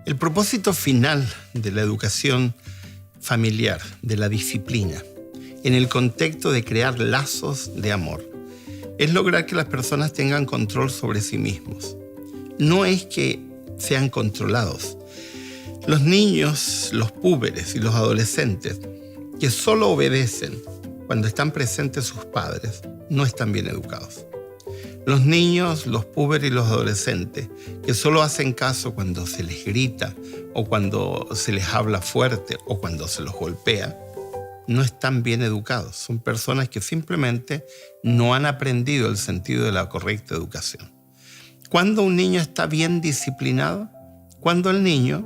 El propósito final de la educación familiar, de la disciplina, en el contexto de crear lazos de amor, es lograr que las personas tengan control sobre sí mismos. No es que sean controlados. Los niños, los púberes y los adolescentes que solo obedecen cuando están presentes sus padres, no están bien educados. Los niños, los púberes y los adolescentes que solo hacen caso cuando se les grita o cuando se les habla fuerte o cuando se los golpea, no están bien educados. Son personas que simplemente no han aprendido el sentido de la correcta educación. ¿Cuándo un niño está bien disciplinado? Cuando el niño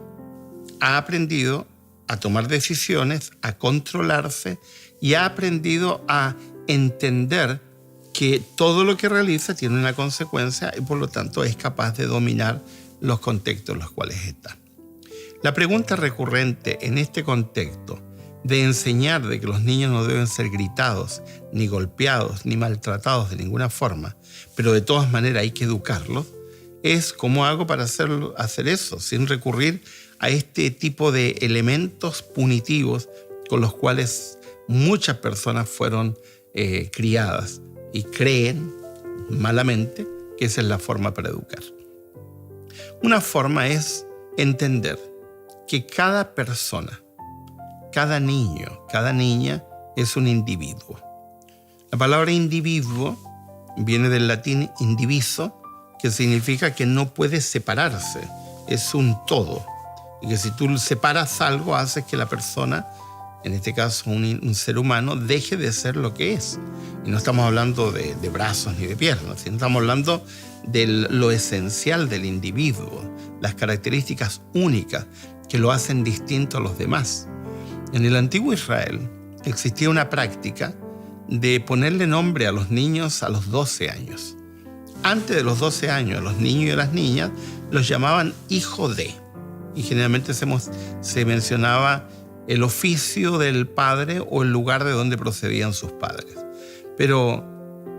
ha aprendido a tomar decisiones, a controlarse y ha aprendido a entender que todo lo que realiza tiene una consecuencia y por lo tanto es capaz de dominar los contextos en los cuales está. La pregunta recurrente en este contexto de enseñar de que los niños no deben ser gritados, ni golpeados, ni maltratados de ninguna forma, pero de todas maneras hay que educarlos, es cómo hago para hacer eso sin recurrir a este tipo de elementos punitivos con los cuales muchas personas fueron criadas y creen malamente que esa es la forma para educar. Una forma es entender que cada persona, cada niño, cada niña es un individuo. La palabra individuo viene del latín indiviso, que significa que no puede separarse, es un todo. Y que si tú separas algo, haces que la persona, en este caso un ser humano, deje de ser lo que es. Y no estamos hablando de brazos ni de piernas, sino estamos hablando de lo esencial del individuo, las características únicas que lo hacen distinto a los demás. En el antiguo Israel existía una práctica de ponerle nombre a los niños a los 12 años. Antes de los 12 años, a los niños y a las niñas los llamaban hijo de. Y generalmente se mencionaba el oficio del padre o el lugar de donde procedían sus padres. Pero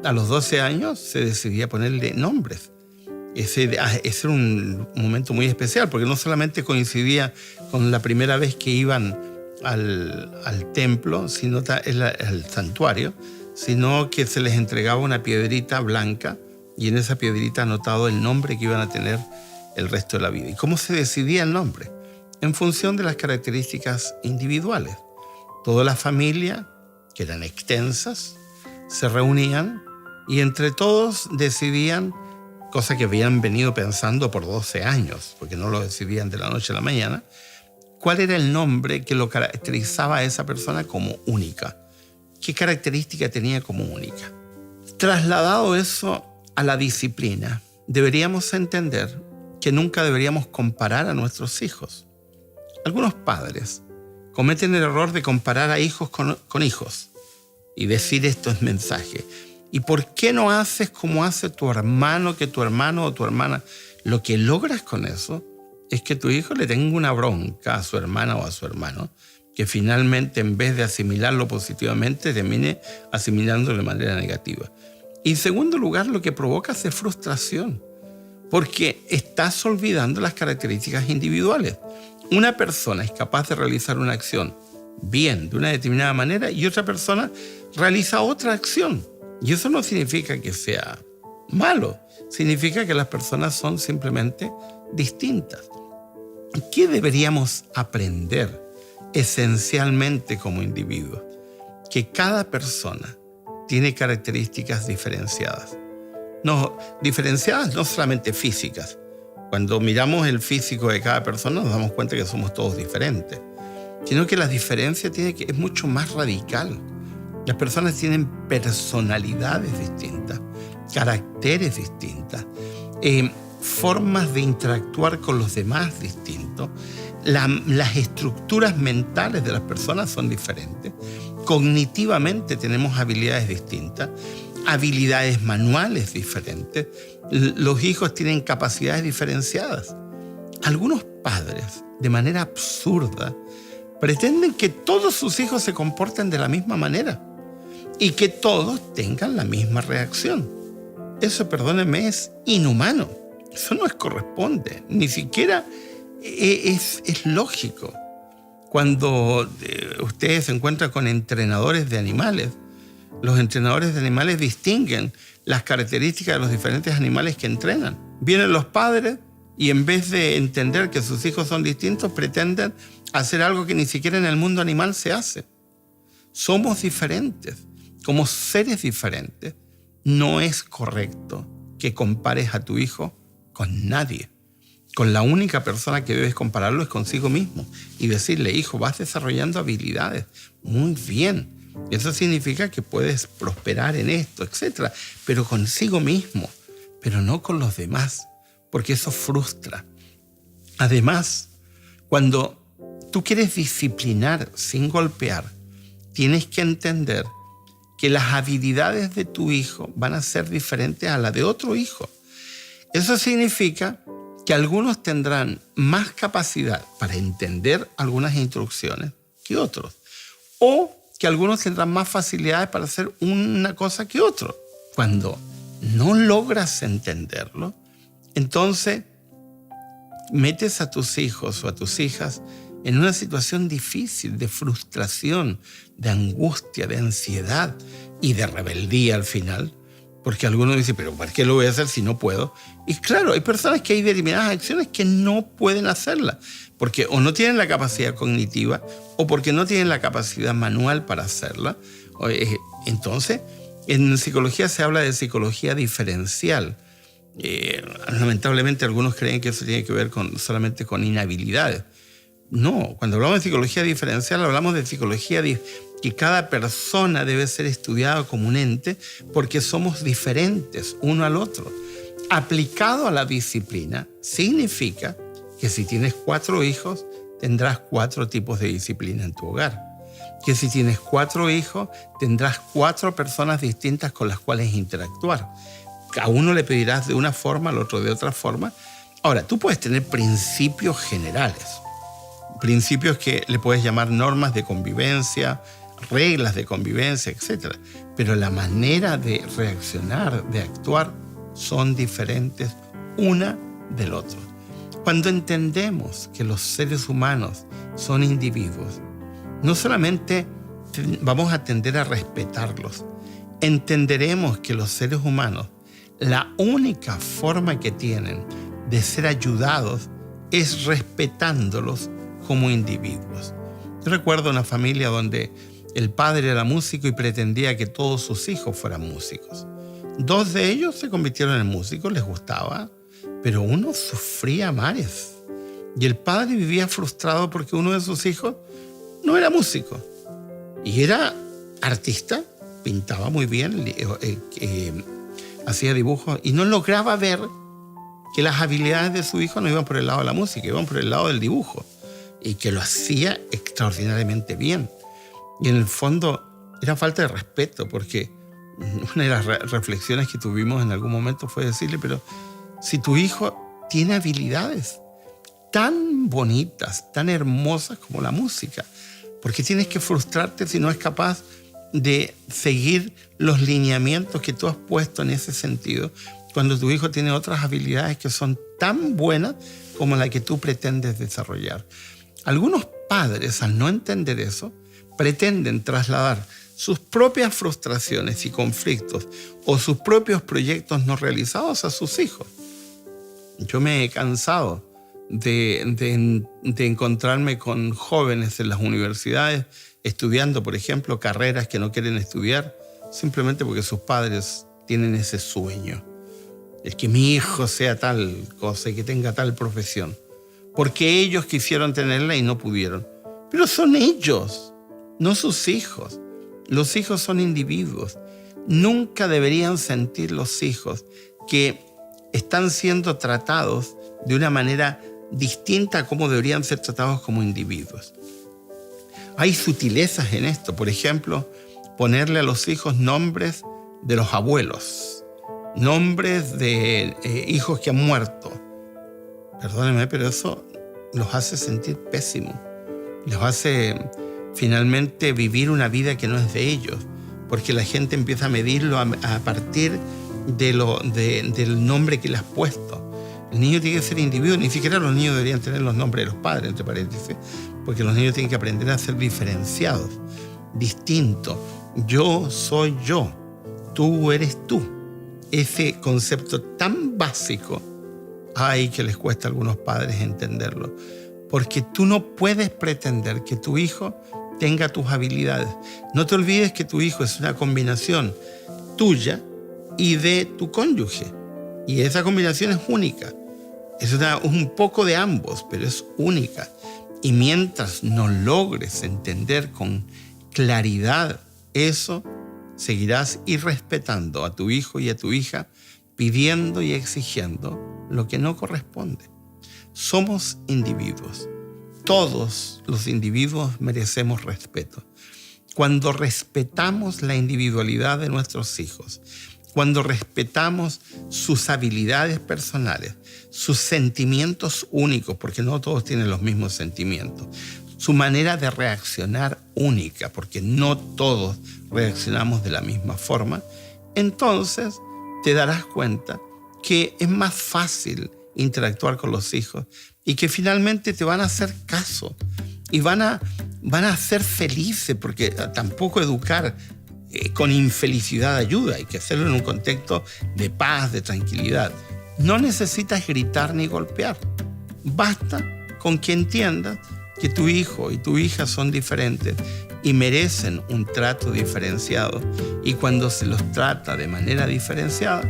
a los 12 años se decidía ponerle nombres. Ese era un momento muy especial porque no solamente coincidía con la primera vez que iban al templo, sino al santuario, sino que se les entregaba una piedrita blanca y en esa piedrita anotado el nombre que iban a tener el resto de la vida. ¿Y cómo se decidía el nombre? En función de las características individuales. Toda la familia, que eran extensas, se reunían y entre todos decidían, cosa que habían venido pensando por 12 años, porque no lo decidían de la noche a la mañana, cuál era el nombre que lo caracterizaba a esa persona como única. ¿Qué característica tenía como única? Trasladado eso a la disciplina, deberíamos entender que nunca deberíamos comparar a nuestros hijos. Algunos padres cometen el error de comparar a hijos con hijos y decir esto es mensaje. ¿Y por qué no haces como hace tu hermano, que tu hermano o tu hermana? Lo que logras con eso es que tu hijo le tenga una bronca a su hermana o a su hermano, que finalmente en vez de asimilarlo positivamente termine asimilándolo de manera negativa. Y en segundo lugar, lo que provoca es frustración, porque estás olvidando las características individuales. Una persona es capaz de realizar una acción bien, de una determinada manera, y otra persona realiza otra acción. Y eso no significa que sea malo, significa que las personas son simplemente distintas. ¿Qué deberíamos aprender esencialmente como individuos? Que cada persona tiene características diferenciadas. No, diferenciadas no solamente físicas. Cuando miramos el físico de cada persona nos damos cuenta que somos todos diferentes, sino que la diferencia es mucho más radical. Las personas tienen personalidades distintas, caracteres distintas, formas de interactuar con los demás distintos. Las estructuras mentales de las personas son diferentes. Cognitivamente tenemos habilidades distintas, habilidades manuales diferentes. Los hijos tienen capacidades diferenciadas. Algunos padres, de manera absurda, pretenden que todos sus hijos se comporten de la misma manera y que todos tengan la misma reacción. Eso, perdónenme, es inhumano. Eso no corresponde. Ni siquiera Es lógico. Cuando ustedes se encuentran con entrenadores de animales, los entrenadores de animales distinguen las características de los diferentes animales que entrenan. Vienen los padres y en vez de entender que sus hijos son distintos, pretenden hacer algo que ni siquiera en el mundo animal se hace. Somos diferentes. Como seres diferentes, no es correcto que compares a tu hijo con nadie. Con la única persona que debes compararlo es consigo mismo y decirle, hijo, vas desarrollando habilidades. Muy bien. Eso significa que puedes prosperar en esto, etc. Pero consigo mismo, pero no con los demás, porque eso frustra. Además, cuando tú quieres disciplinar sin golpear, tienes que entender que las habilidades de tu hijo van a ser diferentes a las de otro hijo. Eso significa que algunos tendrán más capacidad para entender algunas instrucciones que otros, o que algunos tendrán más facilidades para hacer una cosa que otro. Cuando no logras entenderlo, entonces metes a tus hijos o a tus hijas en una situación difícil de frustración, de angustia, de ansiedad y de rebeldía al final. Porque algunos dicen, pero ¿por qué lo voy a hacer si no puedo? Y claro, hay personas que hay determinadas acciones que no pueden hacerlas, porque o no tienen la capacidad cognitiva o porque no tienen la capacidad manual para hacerla. Entonces, en psicología se habla de psicología diferencial. Lamentablemente algunos creen que eso tiene que ver solamente con inhabilidades. No, cuando hablamos de psicología diferencial hablamos de psicología que cada persona debe ser estudiada como un ente porque somos diferentes uno al otro. Aplicado a la disciplina significa que si tienes 4 hijos tendrás 4 tipos de disciplina en tu hogar. Que si tienes 4 hijos tendrás 4 personas distintas con las cuales interactuar. A uno le pedirás de una forma, al otro de otra forma. Ahora, tú puedes tener principios generales. Principios que le puedes llamar normas de convivencia, reglas de convivencia, etc. Pero la manera de reaccionar, de actuar, son diferentes una del otro. Cuando entendemos que los seres humanos son individuos, no solamente vamos a tender a respetarlos, entenderemos que los seres humanos, la única forma que tienen de ser ayudados es respetándolos como individuos. Yo recuerdo una familia donde el padre era músico y pretendía que todos sus hijos fueran músicos. 2 de ellos se convirtieron en músicos, les gustaba, pero uno sufría a mares. Y el padre vivía frustrado porque uno de sus hijos no era músico. Y era artista, pintaba muy bien, hacía dibujos y no lograba ver que las habilidades de su hijo no iban por el lado de la música, iban por el lado del dibujo. Y que lo hacía extraordinariamente bien. Y en el fondo era falta de respeto, porque una de las reflexiones que tuvimos en algún momento fue decirle, pero si tu hijo tiene habilidades tan bonitas, tan hermosas como la música, ¿por qué tienes que frustrarte si no es capaz de seguir los lineamientos que tú has puesto en ese sentido, cuando tu hijo tiene otras habilidades que son tan buenas como la que tú pretendes desarrollar? Algunos padres, al no entender eso, pretenden trasladar sus propias frustraciones y conflictos o sus propios proyectos no realizados a sus hijos. Yo me he cansado de encontrarme con jóvenes en las universidades estudiando, por ejemplo, carreras que no quieren estudiar simplemente porque sus padres tienen ese sueño. Es que mi hijo sea tal cosa y que tenga tal profesión. Porque ellos quisieron tenerla y no pudieron. Pero son ellos, no sus hijos. Los hijos son individuos. Nunca deberían sentir los hijos que están siendo tratados de una manera distinta a cómo deberían ser tratados como individuos. Hay sutilezas en esto. Por ejemplo, ponerle a los hijos nombres de los abuelos, nombres de hijos que han muerto. Perdónenme, pero eso los hace sentir pésimos. Los hace finalmente vivir una vida que no es de ellos, porque la gente empieza a medirlo a partir del nombre que le has puesto. El niño tiene que ser individuo. Ni siquiera los niños deberían tener los nombres de los padres, entre paréntesis, porque los niños tienen que aprender a ser diferenciados, distintos. Yo soy yo, tú eres tú. Ese concepto tan básico, ay, que les cuesta a algunos padres entenderlo, porque tú no puedes pretender que tu hijo tenga tus habilidades. No te olvides que tu hijo es una combinación tuya y de tu cónyuge. Y esa combinación es única. Es un poco de ambos, pero es única. Y mientras no logres entender con claridad eso, seguirás irrespetando a tu hijo y a tu hija, pidiendo y exigiendo lo que no corresponde. Somos individuos. Todos los individuos merecemos respeto. Cuando respetamos la individualidad de nuestros hijos, cuando respetamos sus habilidades personales, sus sentimientos únicos, porque no todos tienen los mismos sentimientos, su manera de reaccionar única, porque no todos reaccionamos de la misma forma, entonces te darás cuenta que es más fácil interactuar con los hijos y que finalmente te van a hacer caso y van a ser felices, porque tampoco educar con infelicidad ayuda. Hay que hacerlo en un contexto de paz, de tranquilidad. No necesitas gritar ni golpear. Basta con que entiendas que tu hijo y tu hija son diferentes y merecen un trato diferenciado. Y cuando se los trata de manera diferenciada,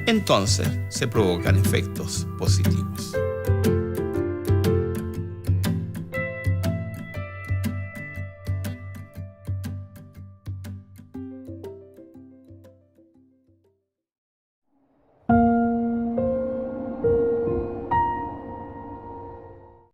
entonces se provocan efectos positivos.